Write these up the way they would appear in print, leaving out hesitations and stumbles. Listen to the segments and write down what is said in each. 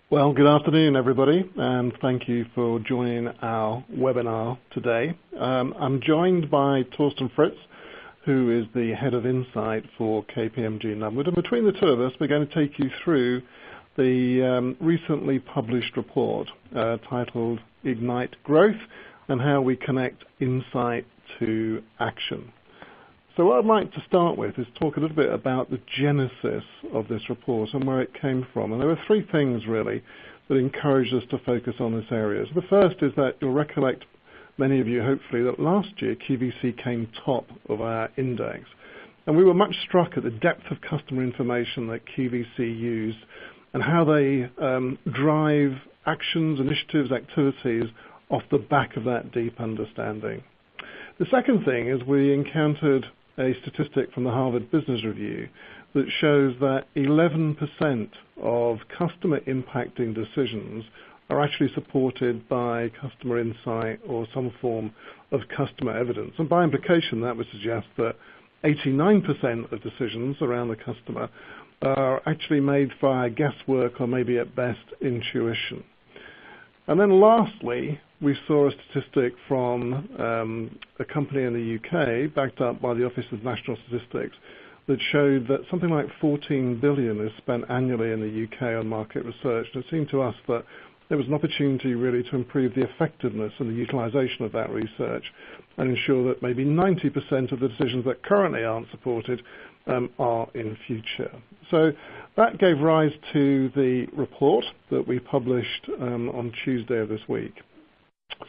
Well, good afternoon, everybody, and thank you for joining our webinar today. I'm joined by Torsten Fritz, who is the Head of Insight for KPMG Numwood, and between the two of us, we're going to take you through the recently published report titled Ignite Growth and how we connect insight to action. So what I'd like to start with is talk a little bit about the genesis of this report and where it came from. And there were three things, really, that encouraged us to focus on this area. So the first is that you'll recollect, many of you hopefully, that last year QVC came top of our index. And we were much struck at the depth of customer information that QVC used and how they drive actions, initiatives, activities off the back of that deep understanding. The second thing is we encountered a statistic from the Harvard Business Review that shows that 11% of customer impacting decisions are actually supported by customer insight or some form of customer evidence. And by implication, that would suggest that 89% of decisions around the customer are actually made via guesswork or maybe at best intuition. And then lastly, we saw a statistic from a company in the UK, backed up by the Office of National Statistics, that showed that something like 14 billion is spent annually in the UK on market research. And it seemed to us that there was an opportunity really to improve the effectiveness and the utilization of that research and ensure that maybe 90% of the decisions that currently aren't supported are in future. So that gave rise to the report that we published on Tuesday of this week.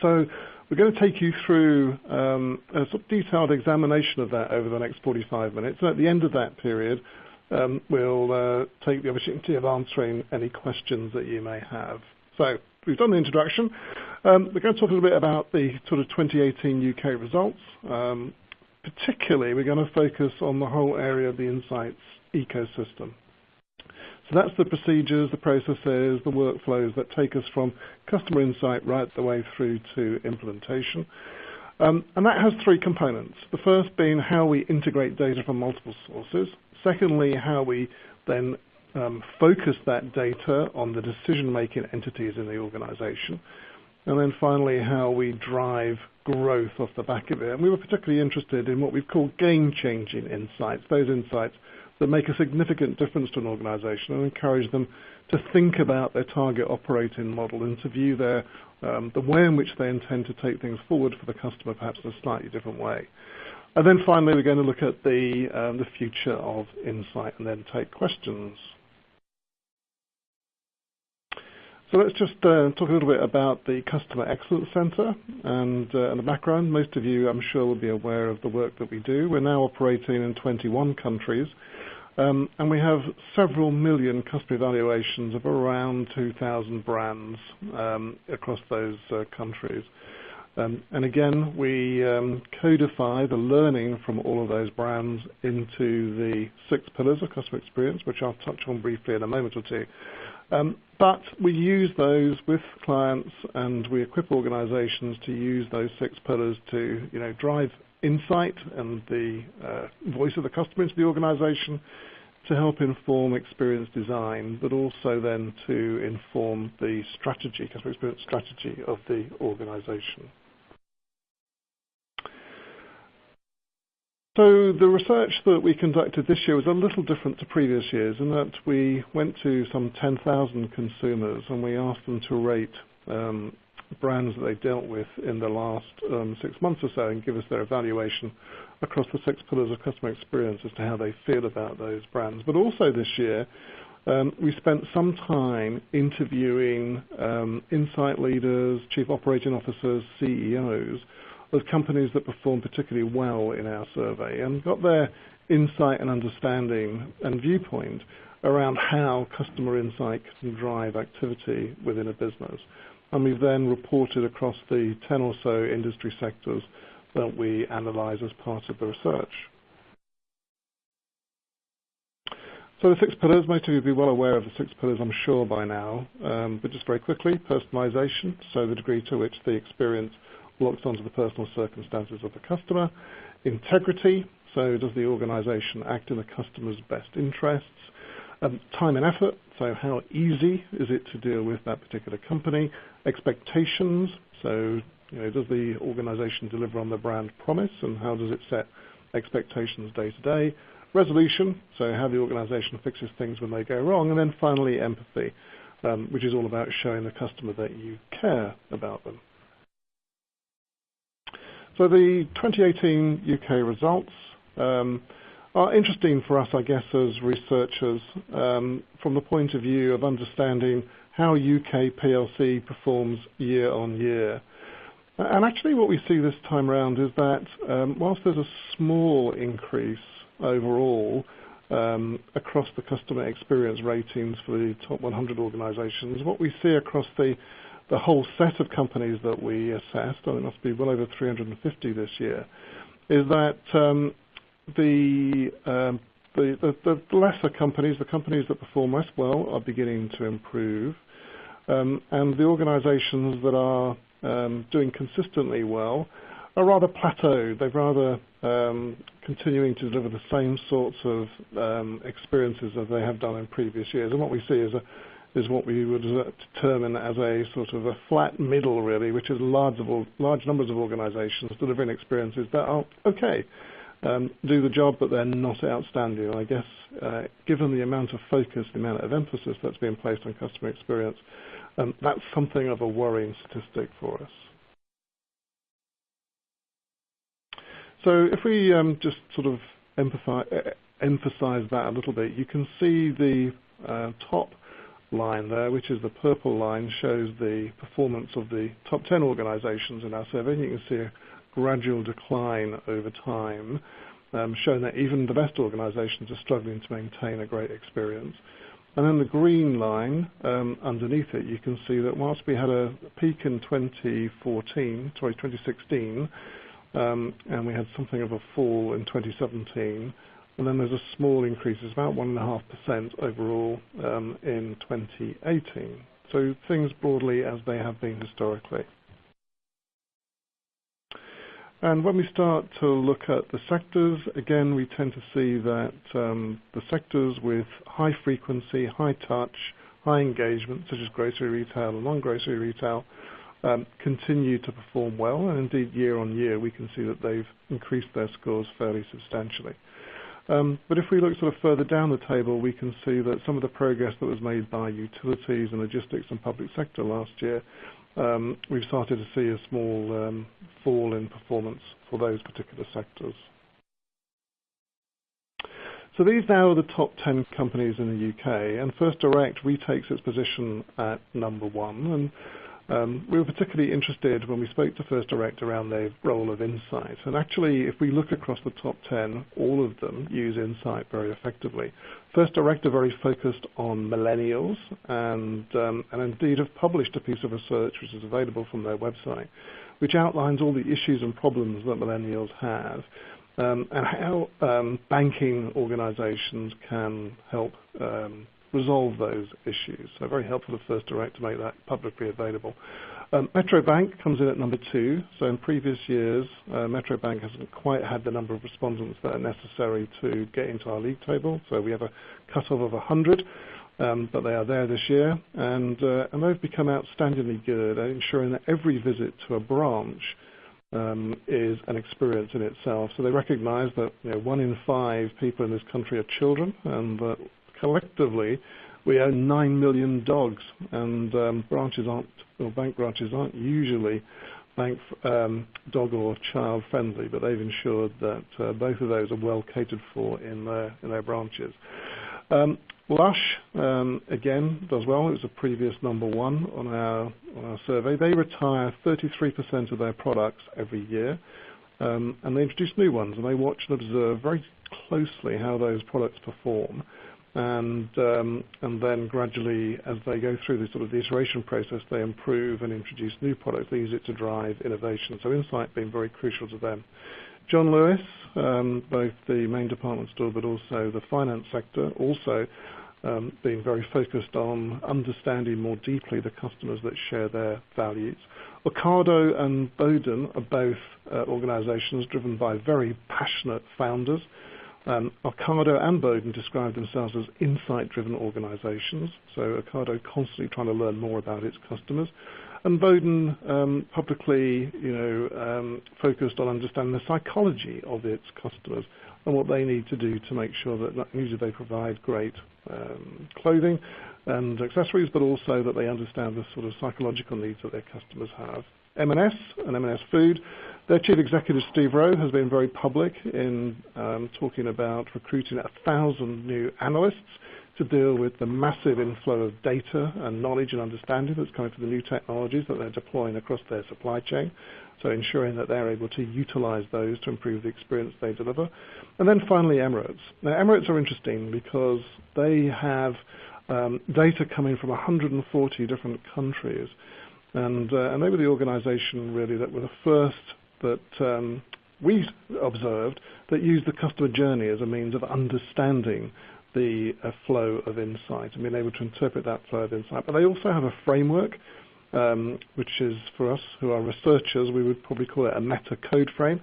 So we're going to take you through a sort of detailed examination of that over the next 45 minutes. And at the end of that period, we'll take the opportunity of answering any questions that you may have. So we've done the introduction. We're going to talk a little bit about the sort of 2018 UK results. Particularly, we're going to focus on the whole area of the insights ecosystem. So that's the procedures, the processes, the workflows that take us from customer insight right the way through to implementation. And that has three components. The first being how we integrate data from multiple sources. Secondly, how we then focus that data on the decision-making entities in the organization. And then finally, how we drive growth off the back of it. And we were particularly interested in what we've called game-changing insights, those insights that make a significant difference to an organization and encourage them to think about their target operating model and to view the way in which they intend to take things forward for the customer perhaps in a slightly different way. And then finally, we're going to look at the future of insight and then take questions. So let's just talk a little bit about the Customer Excellence Center and the background. Most of you, I'm sure, will be aware of the work that we do. We're now operating in 21 countries, and we have several million customer evaluations of around 2,000 brands across those countries. And again, we codify the learning from all of those brands into the 6 pillars of customer experience, which I'll touch on briefly in a moment or two. But we use those with clients and we equip organizations to use those 6 pillars to drive insight and the voice of the customer into the organization, to help inform experience design, but also then to inform the strategy, customer experience strategy of the organization. So the research that we conducted this year was a little different to previous years in that we went to some 10,000 consumers and we asked them to rate brands that they dealt with in the last 6 months or so and give us their evaluation across the 6 pillars of customer experience as to how they feel about those brands. But also this year, we spent some time interviewing insight leaders, chief operating officers, CEOs of companies that performed particularly well in our survey and got their insight and understanding and viewpoint around how customer insight can drive activity within a business. And we've then reported across the 10 or so industry sectors that we analyze as part of the research. So the 6 pillars, most of you will be well aware of the 6 pillars, I'm sure, by now. But just very quickly, personalization, so the degree to which the experience locks onto the personal circumstances of the customer. Integrity, so does the organization act in the customer's best interests? Time and effort, so how easy is it to deal with that particular company? Expectations, so does the organization deliver on the brand promise, and how does it set expectations day to day? Resolution, so how the organization fixes things when they go wrong. And then finally, empathy, which is all about showing the customer that you care about them. So the 2018 UK results are interesting for us, I guess, as researchers, from the point of view of understanding how UK PLC performs year on year. And actually what we see this time around is that whilst there's a small increase overall across the customer experience ratings for the top 100 organizations, what we see across the whole set of companies that we assessed, and it must be well over 350 this year, is that the lesser companies, the companies that perform less well, are beginning to improve, and the organizations that are doing consistently well are rather plateaued. They're rather continuing to deliver the same sorts of experiences as they have done in previous years. And what we see is what we would determine as a sort of a flat middle, really, which is large numbers of organizations delivering experiences that are okay, do the job, but they're not outstanding. And I guess given the amount of focus, the amount of emphasis that's being placed on customer experience, that's something of a worrying statistic for us. So if we just sort of emphasize that a little bit, you can see the top line there, which is the purple line, shows the performance of the top 10 organizations in our survey. You can see a gradual decline over time, showing that even the best organizations are struggling to maintain a great experience. And then the green line underneath it, you can see that whilst we had a peak in 2016, and we had something of a fall in 2017, and then there's a small increase, it's about 1.5% overall in 2018. So things broadly as they have been historically. And when we start to look at the sectors, again, we tend to see that the sectors with high frequency, high touch, high engagement, such as grocery retail and non-grocery retail, continue to perform well. And indeed, year on year, we can see that they've increased their scores fairly substantially. But if we look sort of further down the table, we can see that some of the progress that was made by utilities and logistics and public sector last year, we've started to see a small fall in performance for those particular sectors. So these now are the top 10 companies in the UK, and First Direct retakes its position at number 1. And we were particularly interested when we spoke to First Direct around their role of insight. And actually, if we look across the top 10, all of them use insight very effectively. First Direct are very focused on millennials, and indeed have published a piece of research which is available from their website, which outlines all the issues and problems that millennials have, and how banking organizations can help resolve those issues. So very helpful of First Direct to make that publicly available. Metro Bank comes in at number 2. So in previous years, Metro Bank hasn't quite had the number of respondents that are necessary to get into our league table. So we have a cut-off of 100, but they are there this year. And they've become outstandingly good at ensuring that every visit to a branch is an experience in itself. So they recognize that 1 in 5 people in this country are children, and that collectively we own 9 million dogs, and bank branches aren't usually dog or child friendly, but they've ensured that both of those are well catered for in their branches. Lush again does well. It was a previous number 1 on our survey. They retire 33% of their products every year, and they introduce new ones, and they watch and observe very closely how those products perform. And then gradually, as they go through the iteration process, they improve and introduce new products. They use it to drive innovation. So insight being very crucial to them. John Lewis, both the main department store but also the finance sector, also being very focused on understanding more deeply the customers that share their values. Ocado and Bowden are both organizations driven by very passionate founders. Ocado and Bowden describe themselves as insight-driven organizations. So Ocado constantly trying to learn more about its customers. And Bowden publicly, focused on understanding the psychology of its customers and what they need to do to make sure that not only do they provide great clothing and accessories, but also that they understand the sort of psychological needs that their customers have. M&S and M&S Food, their chief executive, Steve Rowe, has been very public in talking about recruiting 1,000 new analysts to deal with the massive inflow of data and knowledge and understanding that's coming from the new technologies that they're deploying across their supply chain. So ensuring that they're able to utilize those to improve the experience they deliver. And then finally, Emirates. Now, Emirates are interesting because they have data coming from 140 different countries. And they were the organization really that were the first that we observed that used the customer journey as a means of understanding the flow of insight and being able to interpret that flow of insight. But they also have a framework, which is, for us who are researchers, we would probably call it a meta code frame.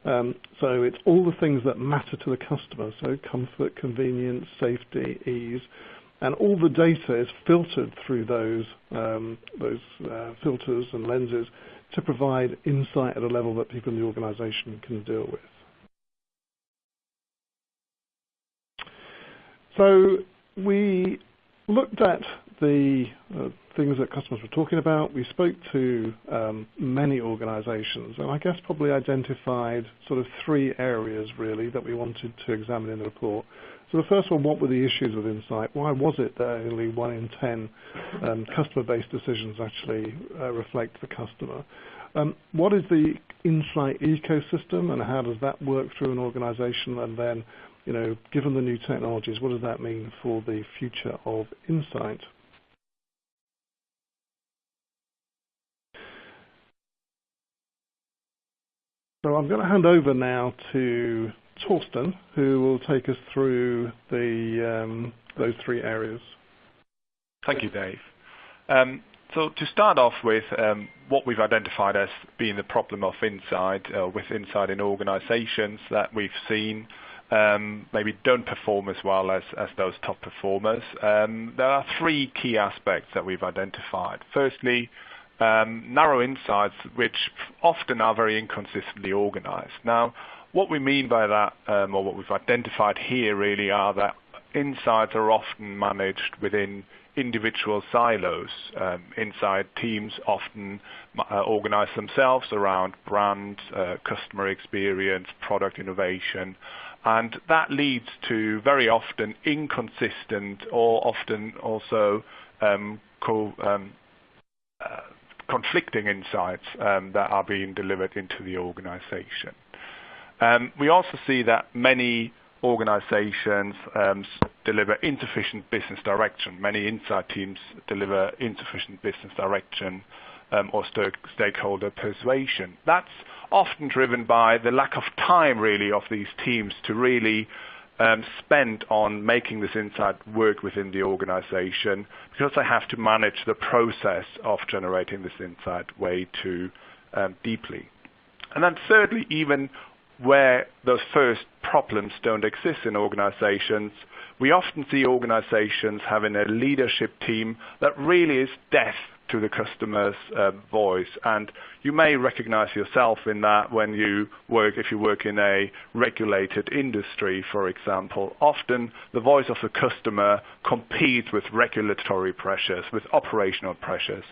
So it's all the things that matter to the customer, so comfort, convenience, safety, ease, and all the data is filtered through those filters and lenses to provide insight at a level that people in the organization can deal with. So we looked at the things that customers were talking about. We spoke to many organizations, and I guess probably identified sort of 3 areas really that we wanted to examine in the report. So the first one, what were the issues with insight? Why was it that only 1 in 10 customer-based decisions actually reflect the customer? What is the insight ecosystem, and how does that work through an organization? And then, given the new technologies, what does that mean for the future of insight? So I'm going to hand over now to Torsten, who will take us through those 3 areas. Thank you, Dave. So to start off with, what we've identified as being the problem of insight, with insight in organizations that we've seen maybe don't perform as well as those top performers. There are 3 key aspects that we've identified. Firstly, narrow insights, which often are very inconsistently organized. Now, what we mean by that, or what we've identified here really, are that insights are often managed within individual silos. Inside teams often organize themselves around brand, customer experience, product innovation, and that leads to very often inconsistent or often also conflicting insights that are being delivered into the organization. We also see that many organizations deliver insufficient business direction. Many insight teams deliver insufficient business direction or stakeholder persuasion. That's often driven by the lack of time, really, of these teams to really spend on making this insight work within the organization, because they have to manage the process of generating this insight way too deeply. And then thirdly, even where those first problems don't exist in organizations, we often see organizations having a leadership team that really is deaf to the customer's voice. And you may recognize yourself in that when you work, if you work in a regulated industry, for example. Often the voice of the customer competes with regulatory pressures, with operational pressures.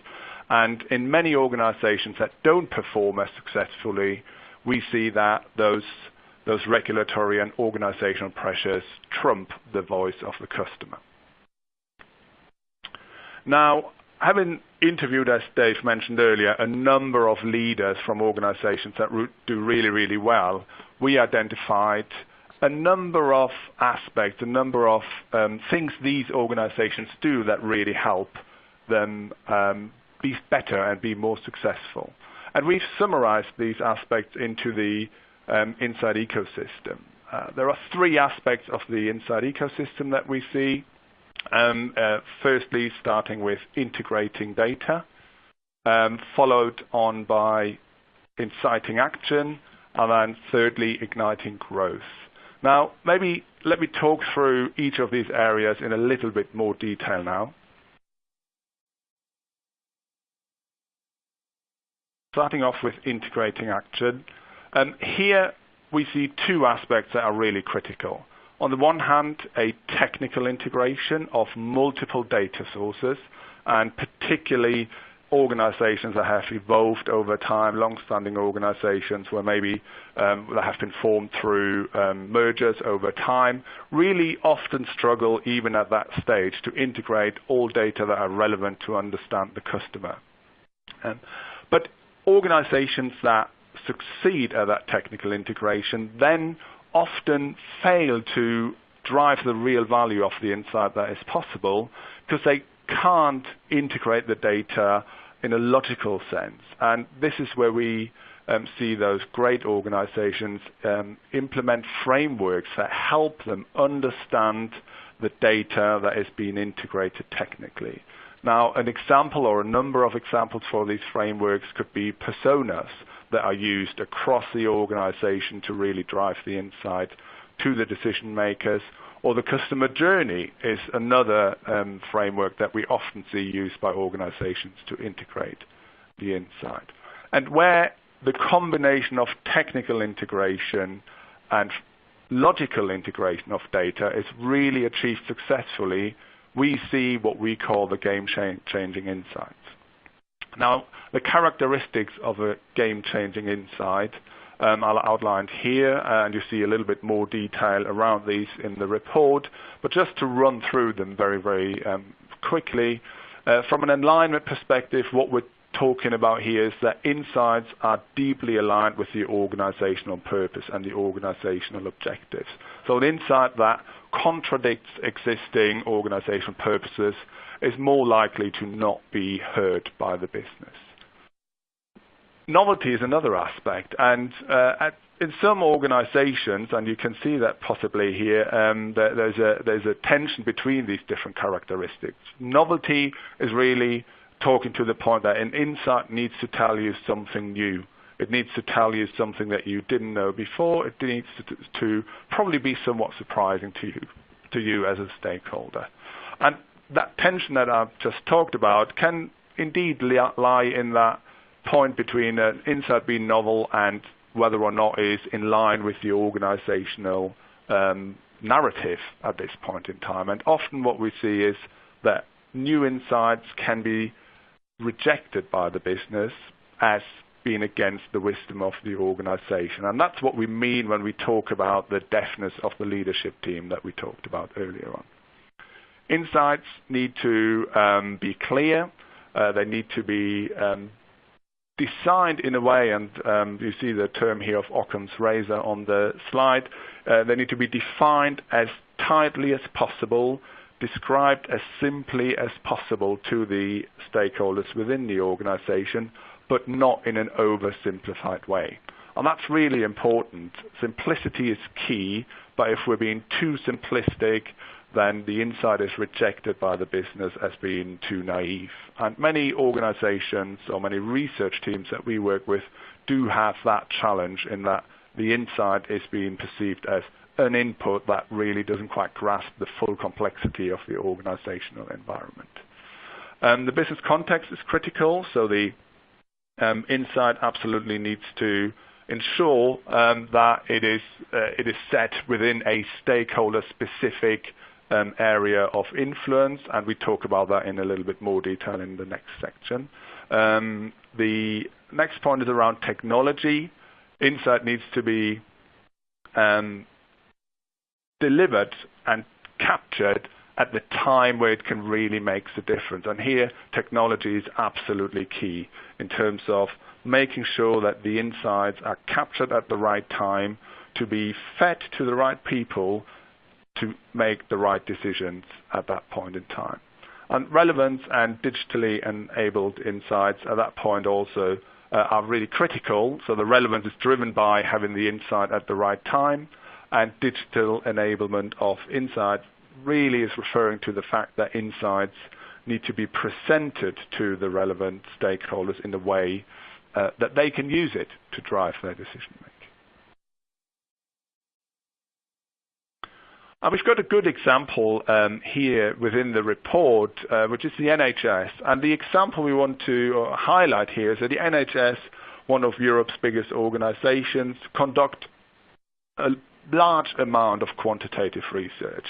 And in many organizations that don't perform as successfully, we see that those regulatory and organizational pressures trump the voice of the customer. Now, having interviewed, as Dave mentioned earlier, a number of leaders from organizations that do really, really well, we identified a number of aspects, a number of things these organizations do that really help them be better and be more successful. And we've summarized these aspects into the inside ecosystem. There are 3 aspects of the inside ecosystem that we see. Firstly, starting with integrating data, followed on by inciting action, and then thirdly, igniting growth. Now, maybe let me talk through each of these areas in a little bit more detail now. Starting off with integrating action. Here we see two aspects that are really critical. On the one hand, a technical integration of multiple data sources, and particularly organizations that have evolved over time, long-standing organizations where maybe that have been formed through mergers over time, really often struggle even at that stage to integrate all data that are relevant to understand the customer. But organizations that succeed at that technical integration then often fail to drive the real value of the insight that is possible because they can't integrate the data in a logical sense. And this is where we see those great organizations implement frameworks that help them understand the data that is being integrated technically. Now, an example or a number of examples for these frameworks could be personas that are used across the organization to really drive the insight to the decision makers, or the customer journey is another framework that we often see used by organizations to integrate the insight. And where the combination of technical integration and logical integration of data is really achieved successfully, we see what we call the game-changing insights. Now, the characteristics of a game-changing insight are outlined here, and you see a little bit more detail around these in the report. But just to run through them very, very quickly, from an alignment perspective, what we're talking about here is that insights are deeply aligned with the organizational purpose and the organizational objectives. So an insight that contradicts existing organizational purposes is more likely to not be heard by the business. Novelty is another aspect, and in some organizations, and you can see that possibly here, there's a tension between these different characteristics. Novelty is really talking to the point that an insight needs to tell you something new. It needs to tell you something that you didn't know before. It needs to probably be somewhat surprising to you as a stakeholder. And that tension that I've just talked about can indeed lie in that point between an insight being novel and whether or not it is in line with the organizational narrative at this point in time. And often what we see is that new insights can be rejected by the business as being against the wisdom of the organization. And that's what we mean when we talk about the deafness of the leadership team that we talked about earlier on. Insights need to be clear. They need to be designed in a way, and you see the term here of Occam's razor on the slide. They need to be defined as tightly as possible, described as simply as possible to the stakeholders within the organization, but not in an oversimplified way. And that's really important. Simplicity is key, but if we're being too simplistic, then the insight is rejected by the business as being too naive. And many organizations or many research teams that we work with do have that challenge in that the insight is being perceived as an input that really doesn't quite grasp the full complexity of the organizational environment. The business context is critical, so the insight absolutely needs to ensure that it is set within a stakeholder-specific area of influence, and we talk about that in a little bit more detail in the next section. The next point is around technology. Insight needs to be delivered and captured at the time where it can really make a difference. And here, technology is absolutely key in terms of making sure that the insights are captured at the right time to be fed to the right people to make the right decisions at that point in time. And relevance and digitally enabled insights at that point also are really critical. So the relevance is driven by having the insight at the right time, and digital enablement of insight really is referring to the fact that insights need to be presented to the relevant stakeholders in a way that they can use it to drive their decision making. And we've got a good example here within the report, which is the NHS. And the example we want to highlight here is that the NHS, one of Europe's biggest organizations, conduct a large amount of quantitative research.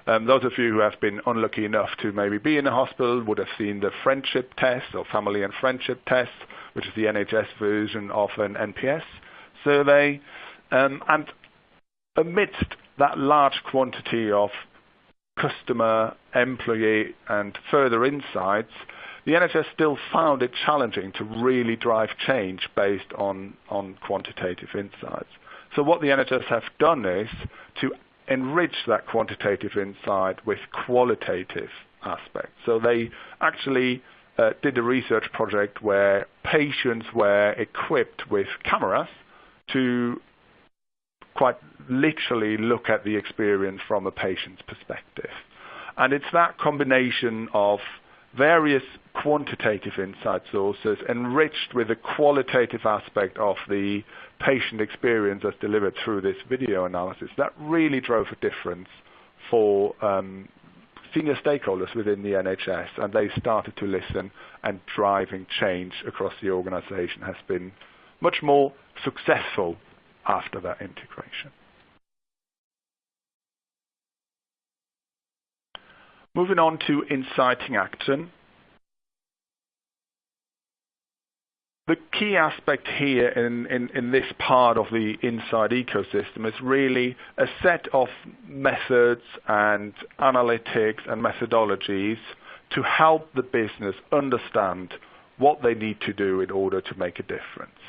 Those of you who have been unlucky enough to maybe be in a hospital would have seen the friendship test or family and friendship test, which is the NHS version of an NPS survey. And amidst that large quantity of customer, employee and further insights, the NHS still found it challenging to really drive change based on quantitative insights. So what the NHS have done is to enrich that quantitative insight with qualitative aspects. So they actually did a research project where patients were equipped with cameras to quite literally look at the experience from a patient's perspective. And it's that combination of various quantitative insight sources enriched with the qualitative aspect of the patient experience as delivered through this video analysis that really drove a difference for senior stakeholders within the NHS, and they started to listen, and driving change across the organization has been much more successful after that integration. Moving on to inciting action. The key aspect here in this part of the insight ecosystem is really a set of methods and analytics and methodologies to help the business understand what they need to do in order to make a difference.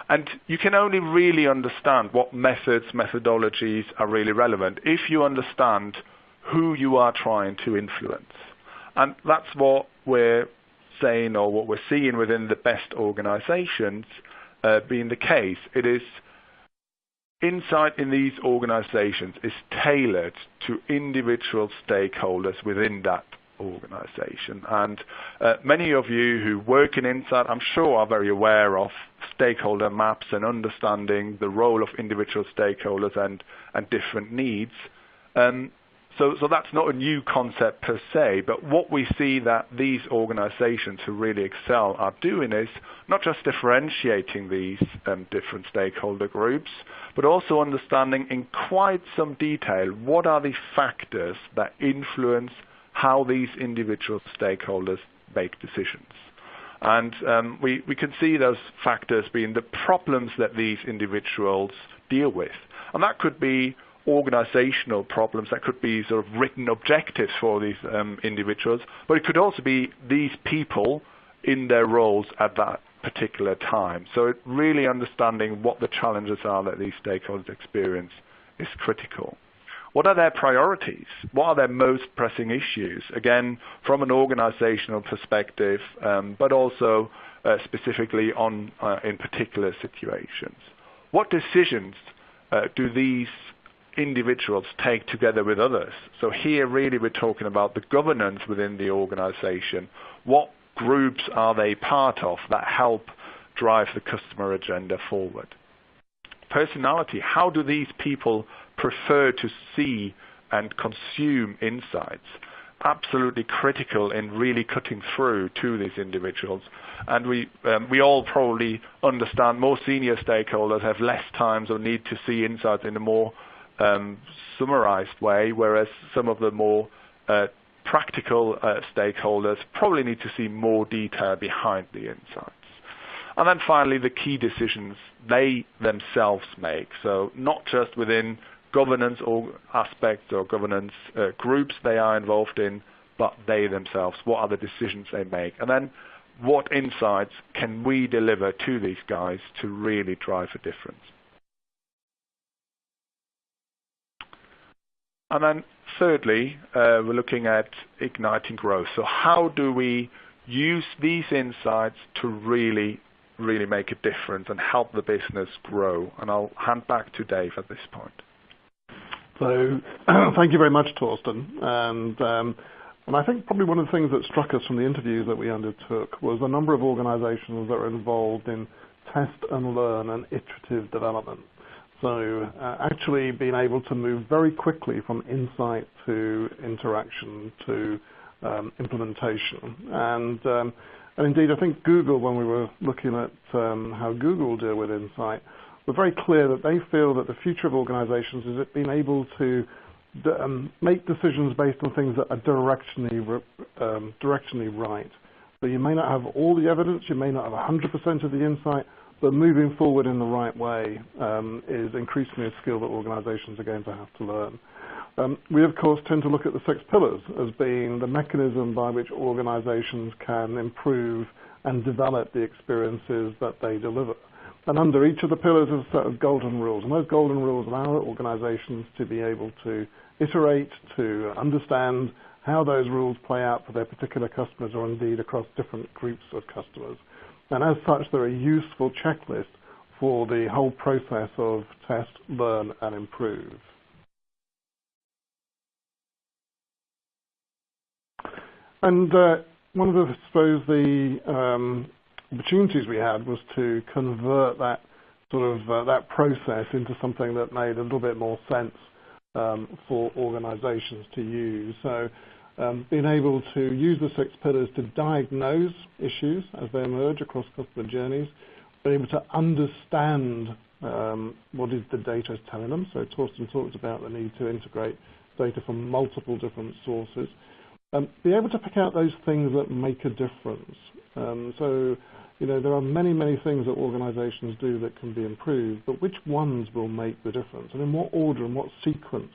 And you can only really understand what methods, methodologies are really relevant if you understand who you are trying to influence. And that's what we're saying, or what we're seeing within the best organizations being the case. It is insight in these organizations is tailored to individual stakeholders within that organization. And many of you who work in insight, I'm sure, are very aware of stakeholder maps and understanding the role of individual stakeholders and different needs. So that's not a new concept per se, but what we see that these organizations who really excel are doing is not just differentiating these different stakeholder groups, but also understanding in quite some detail what are the factors that influence how these individual stakeholders make decisions. And we can see those factors being the problems that these individuals deal with. And that could be organizational problems, that could be sort of written objectives for these individuals, but it could also be these people in their roles at that particular time. So really understanding what the challenges are that these stakeholders experience is critical. What are their priorities? What are their most pressing issues? Again, from an organizational perspective, but also specifically on in particular situations. What decisions do these individuals take together with others? So here really we're talking about the governance within the organization. What groups are they part of that help drive the customer agenda forward? Personality, how do these people prefer to see and consume insights? Absolutely critical in really cutting through to these individuals. And we all probably understand more senior stakeholders have less time or need to see insights in a more summarized way, whereas some of the more practical stakeholders probably need to see more detail behind the insights. And then finally, the key decisions they themselves make. So not just within governance or aspects or governance groups they are involved in, but they themselves. What are the decisions they make? And then what insights can we deliver to these guys to really drive a difference? And then thirdly, we're looking at igniting growth. So how do we use these insights to really make a difference and help the business grow? And I'll hand back to Dave at this point. So thank you very much, Torsten. And I think probably one of the things that struck us from the interviews that we undertook was the number of organizations that are involved in test and learn and iterative development. So actually being able to move very quickly from insight to interaction to implementation. And indeed, I think Google, when we were looking at how Google deal with insight, were very clear that they feel that the future of organizations is it being able to make decisions based on things that are directionally right. So you may not have all the evidence, you may not have 100% of the insight, but moving forward in the right way is increasingly a skill that organizations are going to have to learn. We, of course, tend to look at the 6 pillars as being the mechanism by which organizations can improve and develop the experiences that they deliver. And under each of the pillars is a set of golden rules. And those golden rules allow organizations to be able to iterate, to understand how those rules play out for their particular customers or indeed across different groups of customers. And as such, they're a useful checklist for the whole process of test, learn, and improve. And one of the, I suppose, the opportunities we had was to convert that sort of that process into something that made a little bit more sense for organizations to use. So being able to use the 6 pillars to diagnose issues as they emerge across customer journeys, be able to understand what is the data is telling them. So Torsten talked about the need to integrate data from multiple different sources. Be able to pick out those things that make a difference. So, you know, there are many, many things that organizations do that can be improved, but which ones will make the difference? And in what order and what sequence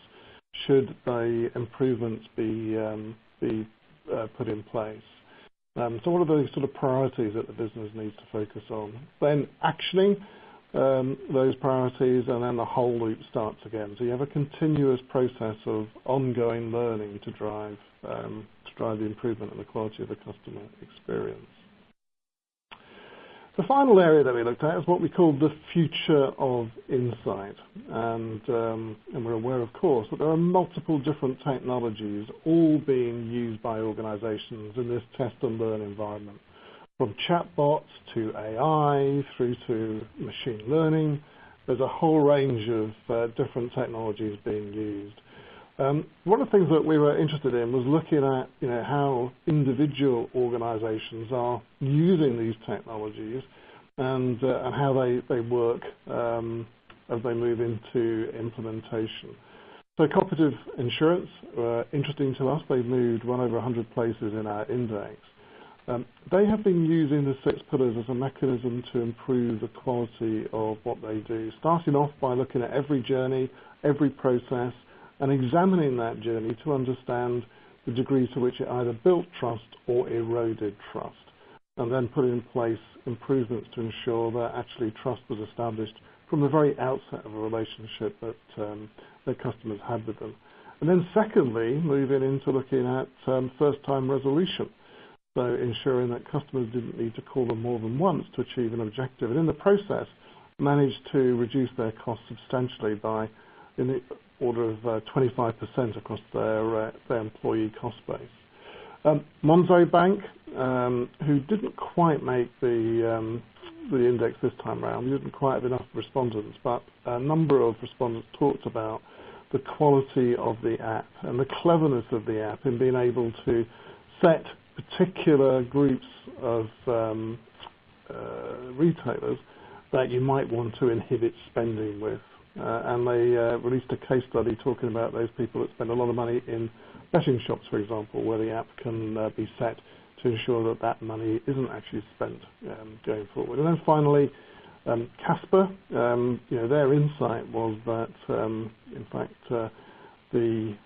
should the improvements be put in place? So what are the sort of priorities that the business needs to focus on? Then actioning those priorities, and then the whole loop starts again. So you have a continuous process of ongoing learning to drive the improvement and the quality of the customer experience. The final area that we looked at is what we call the future of insight. And we're aware, of course, that there are multiple different technologies all being used by organizations in this test and learn environment. From chatbots to AI through to machine learning, there's a whole range of different technologies being used. One of the things that we were interested in was looking at, you know, how individual organizations are using these technologies and how they work as they move into implementation. So cooperative insurance, interesting to us, they've moved one over 100 places in our index. They have been using the 6 pillars as a mechanism to improve the quality of what they do, starting off by looking at every journey, every process, and examining that journey to understand the degree to which it either built trust or eroded trust, and then put in place improvements to ensure that actually trust was established from the very outset of a relationship that their customers had with them. And then secondly, moving into looking at first-time resolution, so ensuring that customers didn't need to call them more than once to achieve an objective, and in the process managed to reduce their costs substantially by in the order of 25% across their employee cost base. Monzo Bank, who didn't quite make the index this time around, we didn't quite have enough respondents, but a number of respondents talked about the quality of the app and the cleverness of the app in being able to set particular groups of retailers that you might want to inhibit spending with. And they released a case study talking about those people that spend a lot of money in betting shops, for example, where the app can be set to ensure that that money isn't actually spent going forward. And then finally, Casper, you know, their insight was that, in fact, the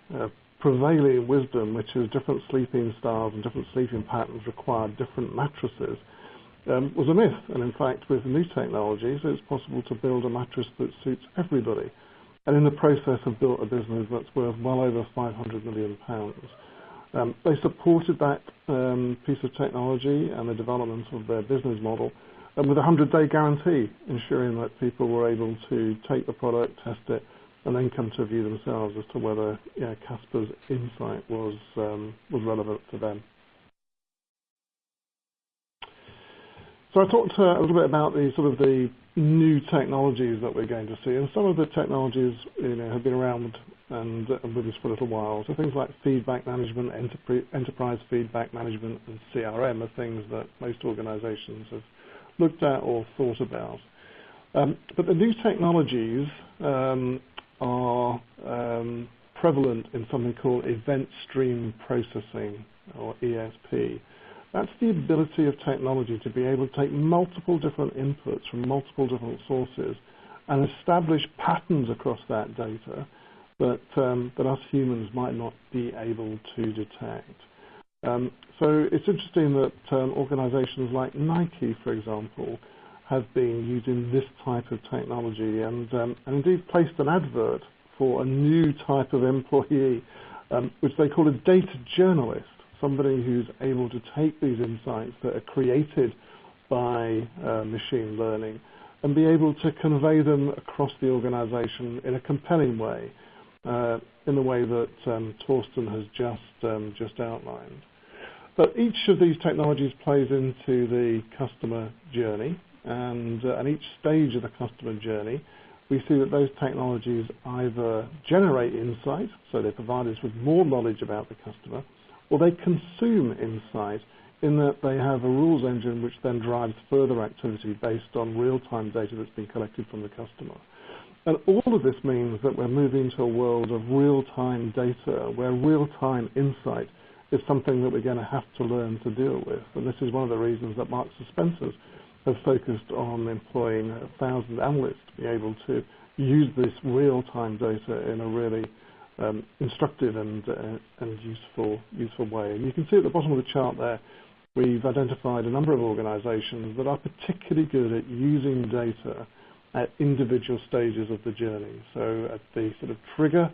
prevailing wisdom, which is different sleeping styles and different sleeping patterns require different mattresses, was a myth. And in fact, with new technologies, it's possible to build a mattress that suits everybody. And in the process, have built a business that's worth well over £500 million. They supported that piece of technology and the development of their business model with a 100-day guarantee, ensuring that people were able to take the product, test it, and then come to view themselves as to whether Casper's insight was relevant to them. So I talked a little bit about the new technologies that we're going to see, and some of the technologies have been around and with us for a little while. So things like feedback management, enterprise feedback management, and CRM are things that most organizations have looked at or thought about. But the new technologies are prevalent in something called event stream processing, or ESP. That's the ability of technology to be able to take multiple different inputs from multiple different sources and establish patterns across that data that us humans might not be able to detect. So it's interesting that organizations like Nike, for example, have been using this type of technology and indeed placed an advert for a new type of employee, which they call a data journalist, somebody who's able to take these insights that are created by machine learning and be able to convey them across the organization in a compelling way, in the way that Torsten has just outlined. But each of these technologies plays into the customer journey, and at each stage of the customer journey, we see that those technologies either generate insight, so they provide us with more knowledge about the customer, or they consume insight in that they have a rules engine which then drives further activity based on real-time data that's been collected from the customer. And all of this means that we're moving to a world of real-time data, where real-time insight is something that we're going to have to learn to deal with. And this is one of the reasons that Marks & Spencer's have focused on employing 1,000 analysts to be able to use this real-time data in a really instructive and useful way. And you can see at the bottom of the chart there, we've identified a number of organizations that are particularly good at using data at individual stages of the journey. So at the sort of trigger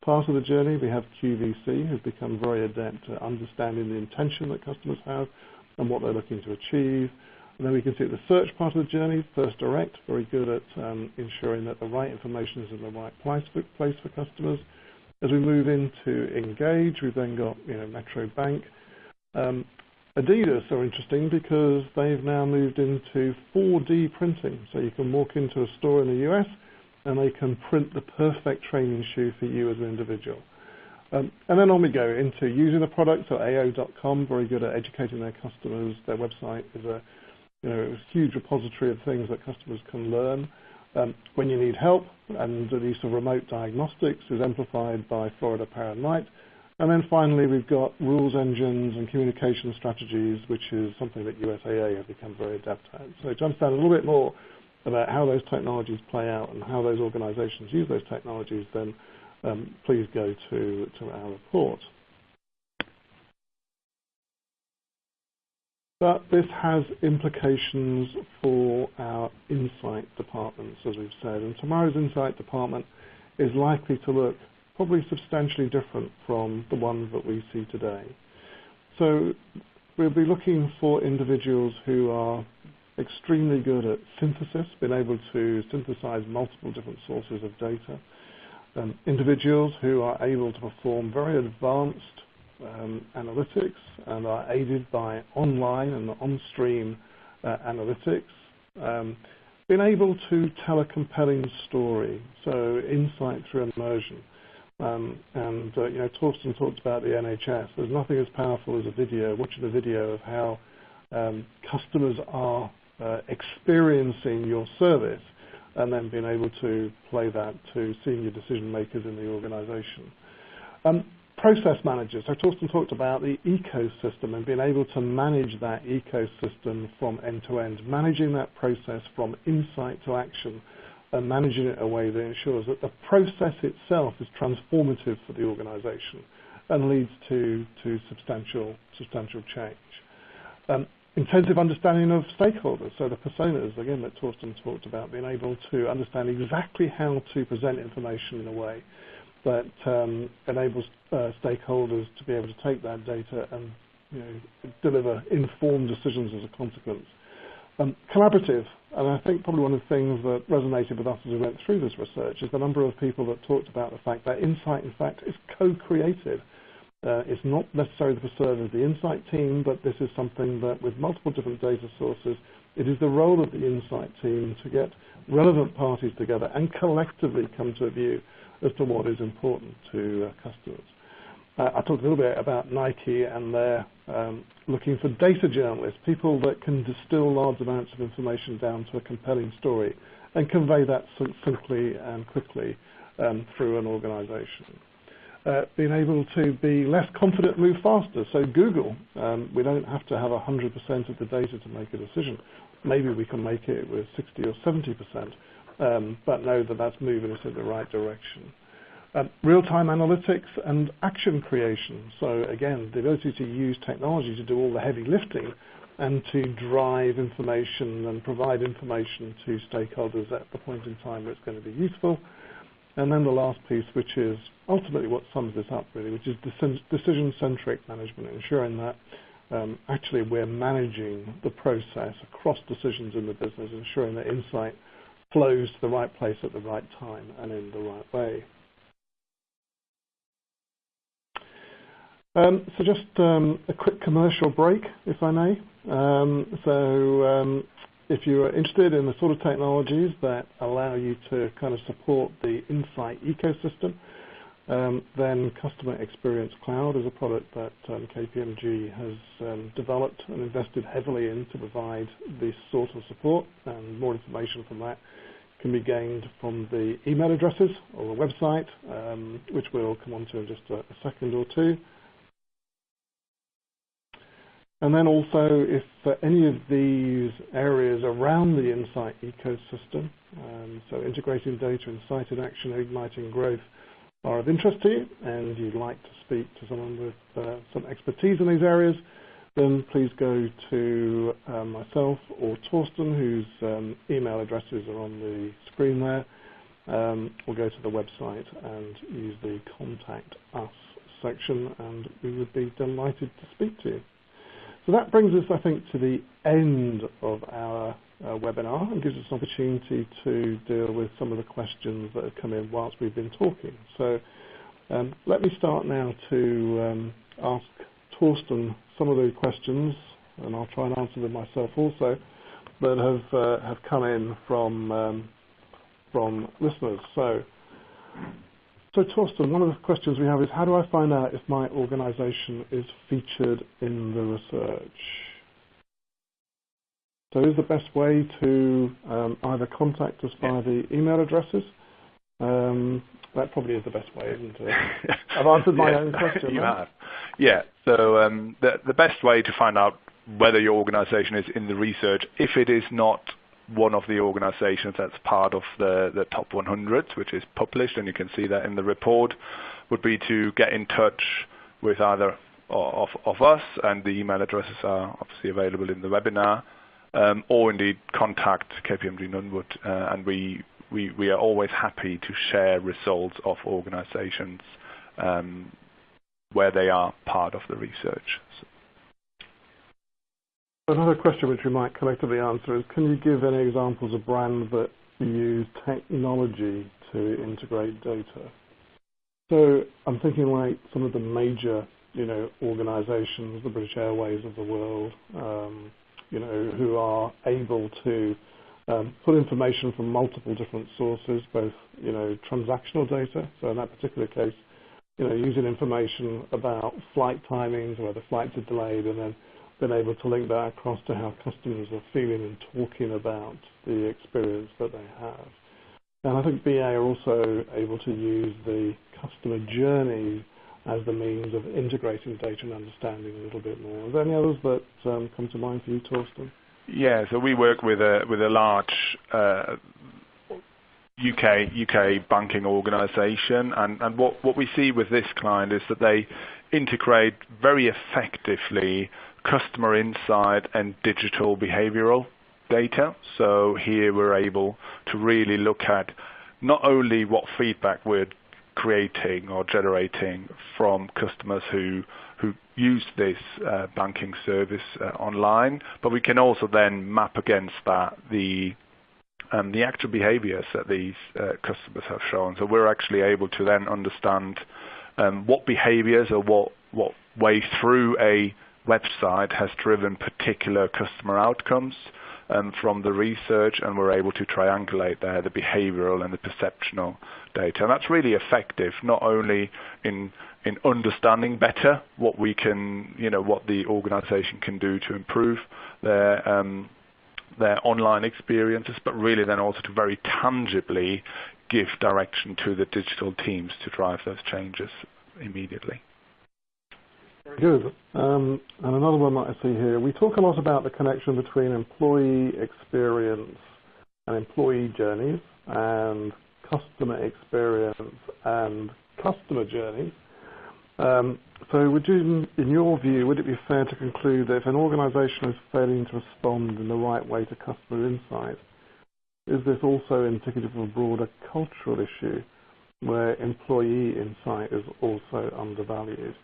part of the journey, we have QVC, who've become very adept at understanding the intention that customers have and what they're looking to achieve. And then we can see at the search part of the journey, First Direct, very good at ensuring that the right information is in the right place for customers. As we move into Engage, we've then got Metro Bank. Adidas are interesting because they've now moved into 4D printing. So you can walk into a store in the US and they can print the perfect training shoe for you as an individual. And then on we go into using the product. So AO.com, very good at educating their customers. Their website is a huge repository of things that customers can learn when you need help, and the use of remote diagnostics is amplified by Florida Power and Light. And then finally, we've got rules engines and communication strategies, which is something that USAA have become very adept at. So to understand a little bit more about how those technologies play out and how those organizations use those technologies, then please go to our report. But this has implications for our insight departments, as we've said. And tomorrow's insight department is likely to look probably substantially different from the one that we see today. So we'll be looking for individuals who are extremely good at synthesis, being able to synthesize multiple different sources of data. Individuals who are able to perform very advanced analytics and are aided by online and on-stream analytics, being able to tell a compelling story, so insight through immersion. Torsten talked about the NHS. There's nothing as powerful as a video, watching a video of how customers are experiencing your service, and then being able to play that to senior decision makers in the organization. Process managers. So Torsten talked about the ecosystem and being able to manage that ecosystem from end to end, managing that process from insight to action, and managing it in a way that ensures that the process itself is transformative for the organization and leads to substantial change. Intensive understanding of stakeholders, so the personas, again, that Torsten talked about, being able to understand exactly how to present information in a way that enables stakeholders to be able to take that data and deliver informed decisions as a consequence. Collaborative, and I think probably one of the things that resonated with us as we went through this research is the number of people that talked about the fact that insight, in fact, is co-created. It's not necessarily the concern of the insight team, but this is something that with multiple different data sources, it is the role of the insight team to get relevant parties together and collectively come to a view as to what is important to customers. I talked a little bit about Nike and their looking for data journalists, people that can distill large amounts of information down to a compelling story and convey that simply and quickly through an organization. Being able to be less confident, move faster. So Google, we don't have to have 100% of the data to make a decision. Maybe we can make it with 60 or 70%, but know that that's moving us in the right direction. Real-time analytics and action creation. So again, the ability to use technology to do all the heavy lifting and to drive information and provide information to stakeholders at the point in time where it's going to be useful. And then the last piece, which is ultimately what sums this up really, which is decision-centric management, ensuring that actually we're managing the process across decisions in the business, ensuring that insight flows to the right place at the right time and in the right way. So just a quick commercial break, if I may. If you are interested in the sort of technologies that allow you to kind of support the insight ecosystem, then Customer Experience Cloud is a product that KPMG has developed and invested heavily in to provide this sort of support, and more information from that can be gained from the email addresses or the website, which we'll come on to in just a second or two. And then also, if any of these areas around the insight ecosystem, so integrating data, insight in action, igniting growth, are of interest to you, and you'd like to speak to someone with some expertise in these areas, then please go to myself or Torsten, whose email addresses are on the screen there, or go to the website and use the Contact Us section, and we would be delighted to speak to you. So that brings us, I think, to the end of our webinar and gives us an opportunity to deal with some of the questions that have come in whilst we've been talking. So let me start now to ask Torsten some of the questions, and I'll try and answer them myself also, that have come in from listeners. So Torsten, one of the questions we have is, how do I find out if my organization is featured in the research? So is the best way to either contact us via the email addresses? That probably is the best way, isn't it? I've answered my own question. You have. Yeah, so the best way to find out whether your organization is in the research, if it is not one of the organizations that's part of the top 100, which is published, and you can see that in the report, would be to get in touch with either of us, and the email addresses are obviously available in the webinar, or indeed contact KPMG Nunwood, and we are always happy to share results of organizations where they are part of the research. Another question which we might collectively answer is, can you give any examples of brands that use technology to integrate data? So I'm thinking like some of the major, organizations, the British Airways of the world, who are able to put information from multiple different sources, both, transactional data. So in that particular case, using information about flight timings, whether flights are delayed, and then been able to link that across to how customers are feeling and talking about the experience that they have. And I think BA are also able to use the customer journey as the means of integrating data and understanding a little bit more. Are there any others that come to mind for you, Torsten? Yeah, so we work with a large UK banking organisation, and what we see with this client is that they integrate very effectively customer insight and digital behavioral data. So here we're able to really look at not only what feedback we're creating or generating from customers who use this banking service online, but we can also then map against that the actual behaviors that these customers have shown. So we're actually able to then understand what behaviors or what what way through a website has driven particular customer outcomes from the research, and we're able to triangulate there the behavioral and the perceptional data. And that's really effective, not only in understanding better what we can, what the organization can do to improve their online experiences, but really then also to very tangibly give direction to the digital teams to drive those changes immediately. Very good. And another one that I see here, we talk a lot about the connection between employee experience and employee journeys and customer experience and customer journeys. So would you, in your view, would it be fair to conclude that if an organization is failing to respond in the right way to customer insight, is this also indicative of a broader cultural issue where employee insight is also undervalued?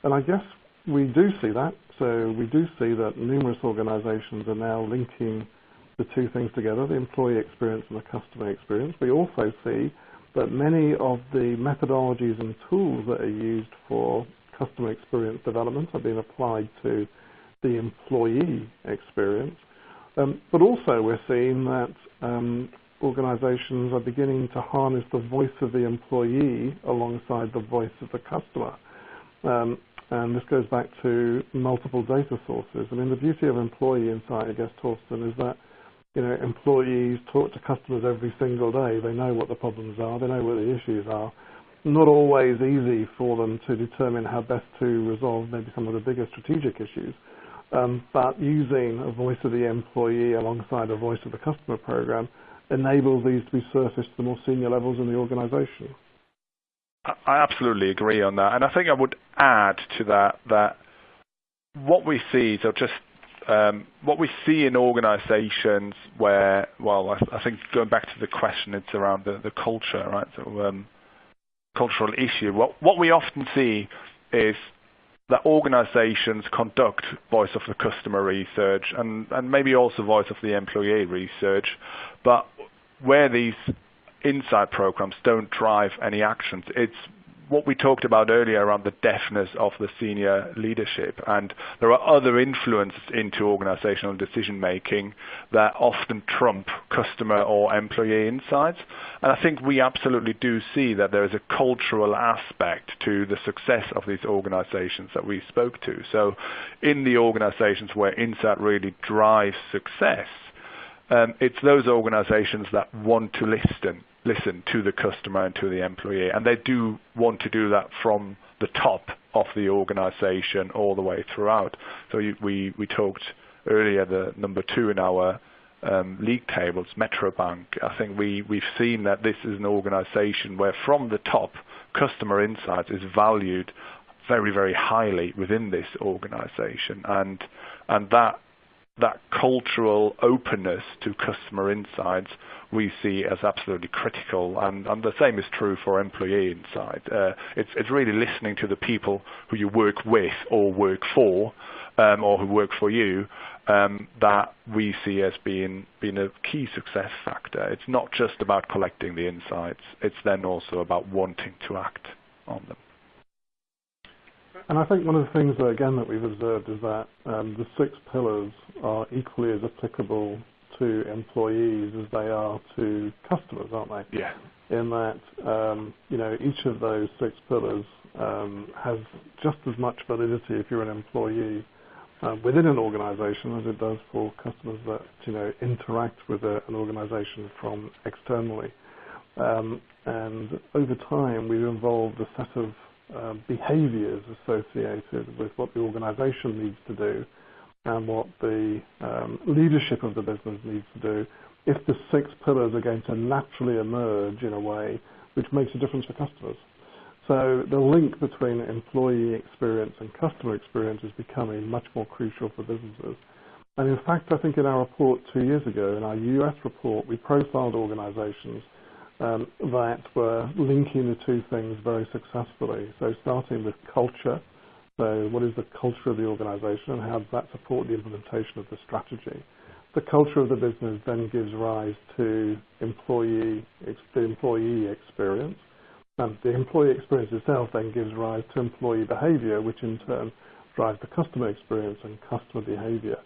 And I guess we do see that. So we do see that numerous organizations are now linking the two things together, the employee experience and the customer experience. We also see that many of the methodologies and tools that are used for customer experience development are being applied to the employee experience. But also we're seeing that organizations are beginning to harness the voice of the employee alongside the voice of the customer. And this goes back to multiple data sources. I mean, the beauty of employee insight, I guess, Torsten, is that employees talk to customers every single day. They know what the problems are. They know what the issues are. Not always easy for them to determine how best to resolve maybe some of the bigger strategic issues. But using a voice of the employee alongside a voice of the customer program enables these to be surfaced to the more senior levels in the organization. I absolutely agree on that. And I think I would add to that what we see, so just what we see in organizations where, well, I think going back to the question, it's around the culture, right? So cultural issue. What we often see is that organizations conduct voice of the customer research and maybe also voice of the employee research, but where these insight programs don't drive any actions. It's what we talked about earlier around the deafness of the senior leadership, and there are other influences into organizational decision making that often trump customer or employee insights. And I think we absolutely do see that there is a cultural aspect to the success of these organizations that we spoke to. So in the organizations where insight really drives success, it's those organizations that want to listen to the customer and to the employee, and they do want to do that from the top of the organization all the way throughout. So we talked earlier, the number 2 in our league tables, Metrobank. I think we've seen that this is an organization where from the top, customer insights is valued very, very highly within this organization, and that cultural openness to customer insights we see as absolutely critical, and the same is true for employee insight. It's really listening to the people who you work with or work for, or who work for you, that we see as being a key success factor. It's not just about collecting the insights, it's then also about wanting to act on them. And I think one of the things that, again, that we've observed is that the 6 pillars are equally as applicable to employees as they are to customers, aren't they? Yeah. In that, each of those 6 pillars has just as much validity if you're an employee within an organization as it does for customers that, interact with an organization from externally. And over time, we've evolved a set of behaviors associated with what the organization needs to do and what the leadership of the business needs to do if the 6 pillars are going to naturally emerge in a way which makes a difference for customers. So the link between employee experience and customer experience is becoming much more crucial for businesses. And in fact, I think in our report 2 years ago, in our US report, we profiled organizations that were linking the 2 things very successfully. So starting with culture, so what is the culture of the organization and how does that support the implementation of the strategy? The culture of the business then gives rise to the employee experience. The employee experience itself then gives rise to employee behavior, which in turn drives the customer experience and customer behavior.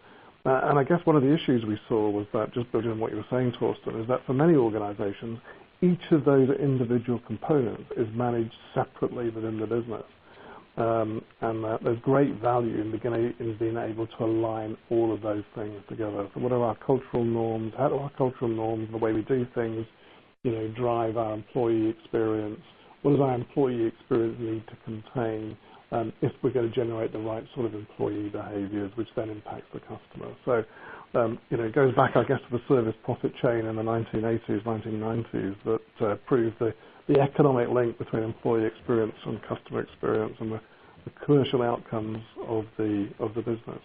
And I guess one of the issues we saw was that, just building on what you were saying, Torsten, is that for many organizations, each of those individual components is managed separately within the business. And there's great value in being able to align all of those things together. So what are our cultural norms? How do our cultural norms, the way we do things, drive our employee experience? What does our employee experience need to contain if we're going to generate the right sort of employee behaviors, which then impacts the customer? So, it goes back, I guess, to the service profit chain in the 1980s, 1990s that proved the economic link between employee experience and customer experience and the commercial outcomes of the business.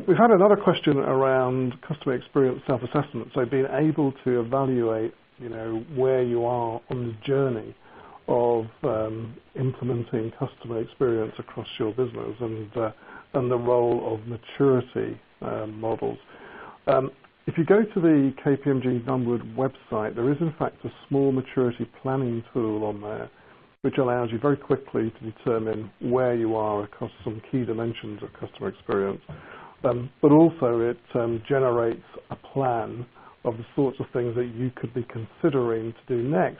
We've had another question around customer experience self-assessment, so being able to evaluate where you are on the journey of implementing customer experience across your business and the role of maturity models. If you go to the KPMG Dunwood website, there is in fact a small maturity planning tool on there which allows you very quickly to determine where you are across some key dimensions of customer experience. But also it generates a plan of the sorts of things that you could be considering to do next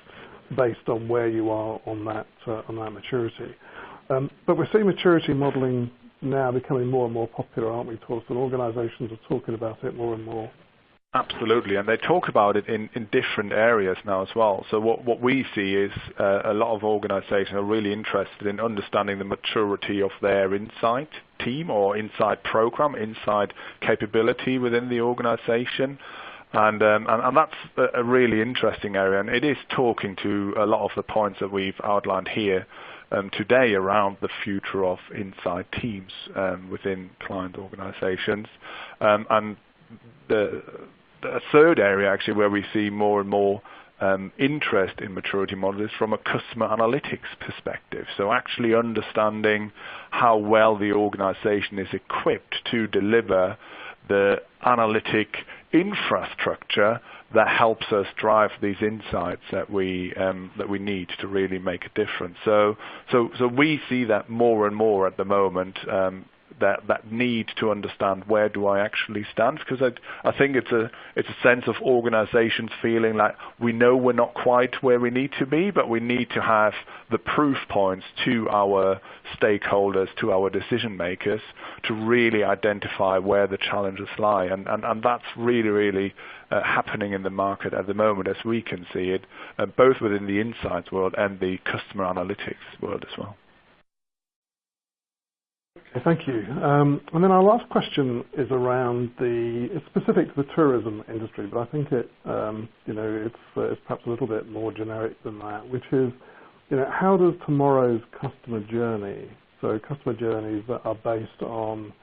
based on where you are on that maturity. But we're seeing maturity modeling now becoming more and more popular, aren't we, Torsten? Organizations are talking about it more and more. Absolutely, and they talk about it in different areas now as well. So what we see is a lot of organizations are really interested in understanding the maturity of their insight team or insight program, insight capability within the organization. And that's a really interesting area, and it is talking to a lot of the points that we've outlined here today around the future of insight teams within client organizations. And the third area actually where we see more and more interest in maturity models is from a customer analytics perspective. So actually understanding how well the organization is equipped to deliver the analytic infrastructure that helps us drive these insights that we need to really make a difference. So we see that more and more at the moment, that need to understand where do I actually stand, because I think it's a sense of organizations feeling like we know we're not quite where we need to be, but we need to have the proof points to our stakeholders, to our decision makers, to really identify where the challenges lie, and that's really happening in the market at the moment as we can see it, both within the insights world and the customer analytics world as well. Okay, thank you. And then our last question is around it's specific to the tourism industry, but I think it's perhaps a little bit more generic than that, which is, how does tomorrow's customer journey, so customer journeys that are based on,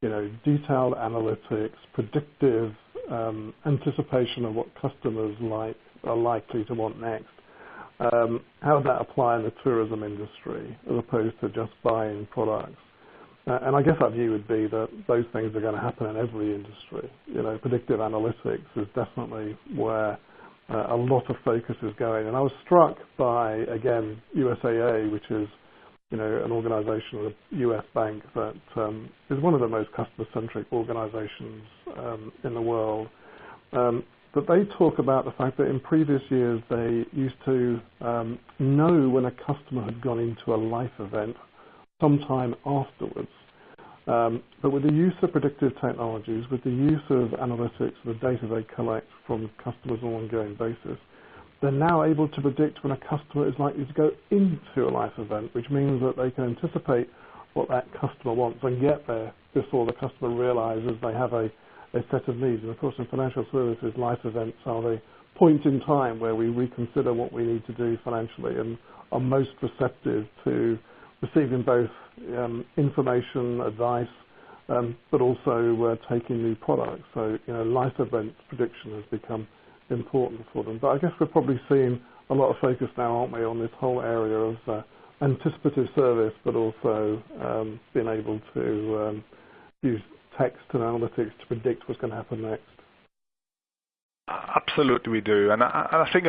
detailed analytics, predictive anticipation of what customers are likely to want next, how does that apply in the tourism industry as opposed to just buying products? And I guess our view would be that those things are going to happen in every industry. Predictive analytics is definitely where a lot of focus is going. And I was struck by, again, USAA, which is, an organization, a US bank that is one of the most customer-centric organizations in the world. But they talk about the fact that in previous years they used to know when a customer had gone into a life event sometime afterwards. But with the use of predictive technologies, with the use of analytics, the data they collect from customers on an ongoing basis, they're now able to predict when a customer is likely to go into a life event, which means that they can anticipate what that customer wants and get there before the customer realizes they have a set of needs. And of course, in financial services, life events are the point in time where we reconsider what we need to do financially and are most receptive to receiving both information, advice, but also taking new products. So, life event prediction has become important for them. But I guess we're probably seeing a lot of focus now, aren't we, on this whole area of anticipative service, but also being able to use text and analytics to predict what's going to happen next. Absolutely, we do, and I think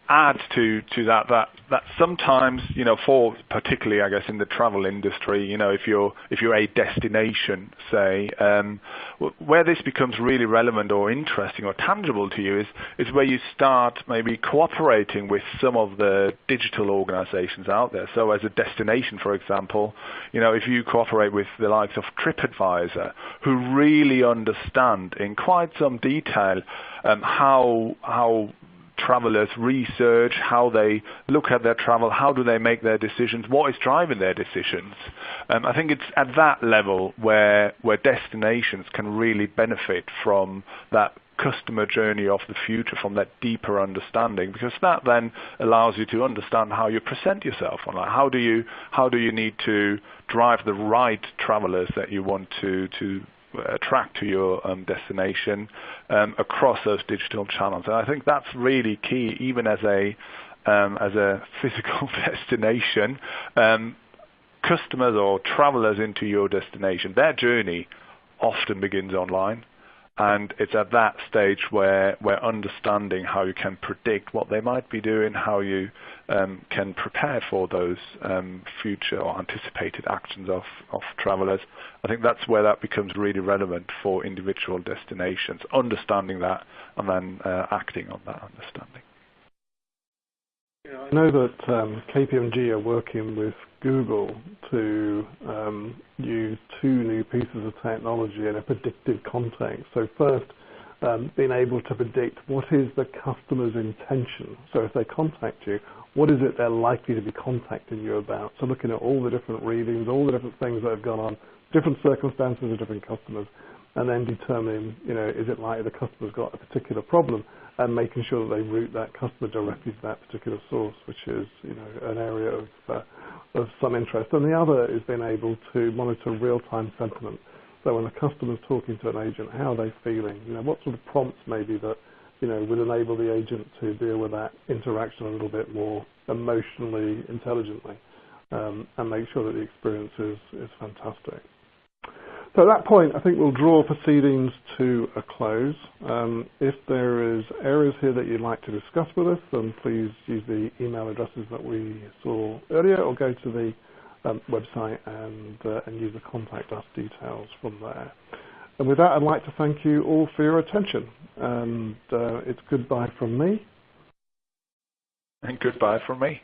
add to that sometimes, for particularly, I guess, in the travel industry, if you're a destination, say, where this becomes really relevant or interesting or tangible to you is where you start maybe cooperating with some of the digital organizations out there. So as a destination, for example, if you cooperate with the likes of TripAdvisor, who really understand in quite some detail how travelers research, how they look at their travel, how do they make their decisions, what is driving their decisions. I think it's at that level where destinations can really benefit from that customer journey of the future, from that deeper understanding, because that then allows you to understand how you present yourself online. How do you need to drive the right travelers that you want to attract to your destination across those digital channels. And I think that's really key, even as a physical destination. Customers or travelers into your destination, their journey often begins online. And it's at that stage where understanding how you can predict what they might be doing, how you can prepare for those future or anticipated actions of travelers. I think that's where that becomes really relevant for individual destinations, understanding that and then acting on that understanding. I know that KPMG are working with Google to use 2 new pieces of technology in a predictive context. So first, being able to predict what is the customer's intention. So if they contact you, what is it they're likely to be contacting you about? So looking at all the different readings, all the different things that have gone on, different circumstances of different customers, and then determining, is it likely the customer's got a particular problem, and making sure that they route that customer directly to that particular source, which is, an area of some interest. And the other is being able to monitor real-time sentiment. So when a customer's talking to an agent, how are they feeling? What sort of prompts maybe that, would enable the agent to deal with that interaction a little bit more emotionally intelligently, and make sure that the experience is fantastic. So at that point, I think we'll draw proceedings to a close. If there is areas here that you'd like to discuss with us, then please use the email addresses that we saw earlier, or go to the website and use the contact us details from there. And with that, I'd like to thank you all for your attention. And it's goodbye from me. And goodbye from me.